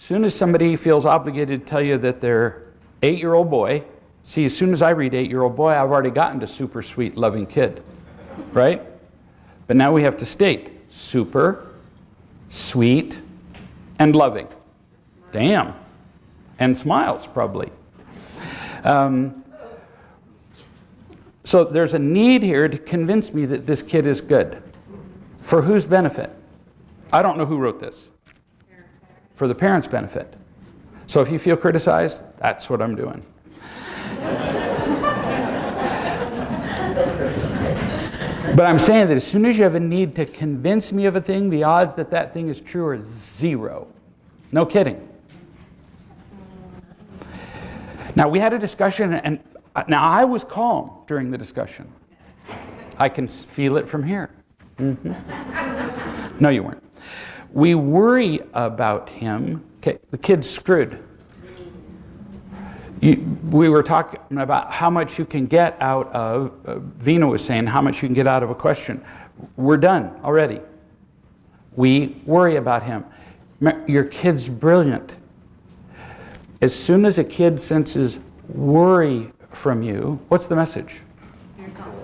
soon as somebody feels obligated to tell you that their 8-year-old boy, see, as soon as I read 8-year-old boy, I've already gotten to super sweet, loving kid, right? But now we have to state super, sweet, and loving. Damn. And smiles, probably. So there's a need here to convince me that this kid is good. For whose benefit? I don't know who wrote this. For the parents' benefit. So if you feel criticized, that's what I'm doing. But I'm saying that as soon as you have a need to convince me of a thing, the odds that that thing is true are 0. No kidding. Now, we had a discussion, and now I was calm during the discussion. I can feel it from here. No, you weren't. We worry about him. Okay, the kid's screwed. We were talking about how much you can get out of, Vina was saying, how much you can get out of a question. We're done already. We worry about him. Your kid's brilliant. As soon as a kid senses worry from you, what's the message?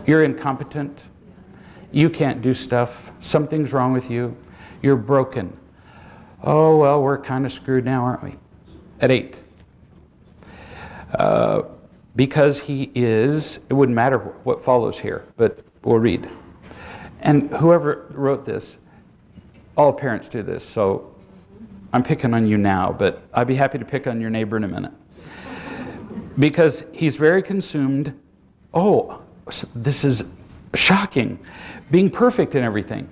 You're incompetent. You can't do stuff. Something's wrong with you. You're broken. Oh, well, we're kind of screwed now, aren't we? At 8. Because he is, it wouldn't matter what follows here, but we'll read. And whoever wrote this, all parents do this, so I'm picking on you now, but I'd be happy to pick on your neighbor in a minute. Because he's very consumed, oh, this is shocking, being perfect in everything.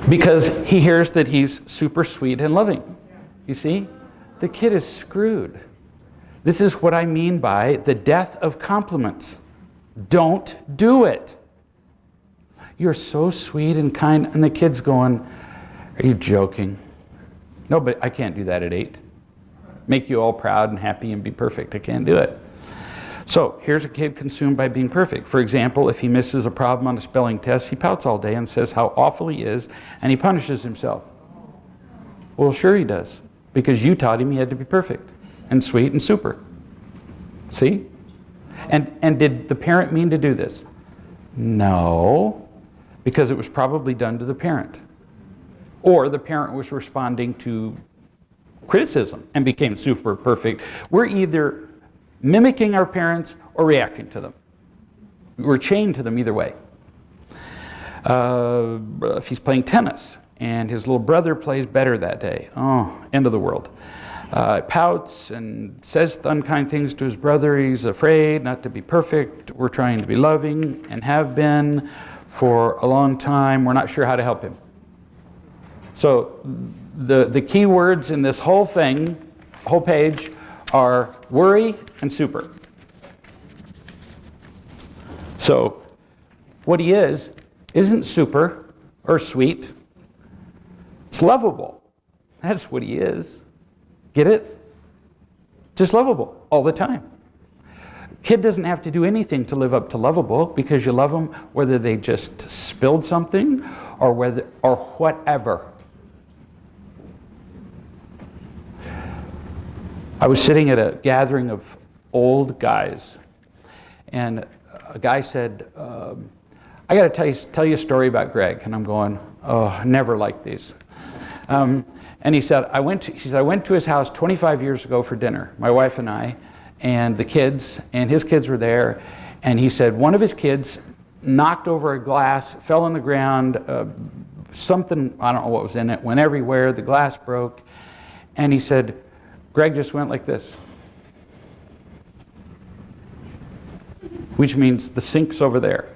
Because he hears that he's super sweet and loving. You see? The kid is screwed. This is what I mean by the death of compliments. Don't do it. You're so sweet and kind, and the kid's going, are you joking? No, but I can't do that at 8. Make you all proud and happy and be perfect. I can't do it. So here's a kid consumed by being perfect. For example, if he misses a problem on a spelling test, he pouts all day and says how awful he is, and he punishes himself. Well, sure he does, because you taught him he had to be perfect and sweet and super. See? And did the parent mean to do this? No, because it was probably done to the parent. Or the parent was responding to criticism and became super perfect. We're either mimicking our parents or reacting to them. We're chained to them either way. If he's playing tennis and his little brother plays better that day, oh, end of the world. Pouts and says unkind things to his brother. He's afraid not to be perfect. We're trying to be loving and have been for a long time. We're not sure how to help him. So the key words in this whole thing, whole page, are worry and super. So what he is isn't super or sweet. It's lovable. That's what he is. Get it? Just lovable all the time. Kid doesn't have to do anything to live up to lovable, because you love them whether they just spilled something or whatever. I was sitting at a gathering of old guys, and a guy said, I got to tell you a story about Greg. And I'm going, oh, I never liked these. And he said, I went to his house 25 years ago for dinner, my wife and I, and the kids, and his kids were there. And he said one of his kids knocked over a glass, fell on the ground, something, I don't know what was in it, went everywhere, the glass broke. And he said, Greg just went like this, which means the sink's over there.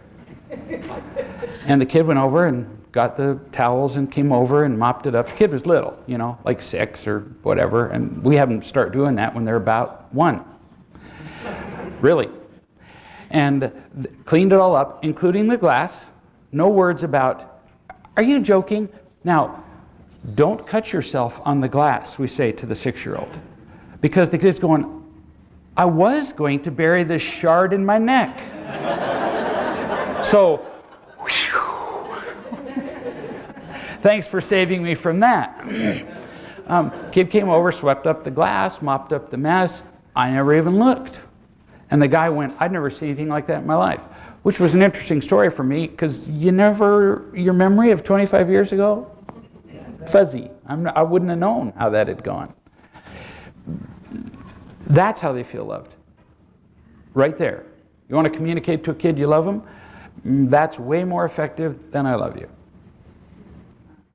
And the kid went over and got the towels and came over and mopped it up. The kid was little, you know, like 6 or whatever, and we have them start doing that when they're about 1. Really. And cleaned it all up, including the glass. No words about, are you joking? Now, don't cut yourself on the glass, we say to the 6-year-old. Because the kid's going, I was going to bury this shard in my neck. So, whew, Thanks for saving me from that. Kid came over, swept up the glass, mopped up the mess. I never even looked. And the guy went, I'd never seen anything like that in my life, which was an interesting story for me because your memory of 25 years ago, fuzzy. I wouldn't have known how that had gone. That's how they feel loved. Right there. You want to communicate to a kid you love them? That's way more effective than I love you.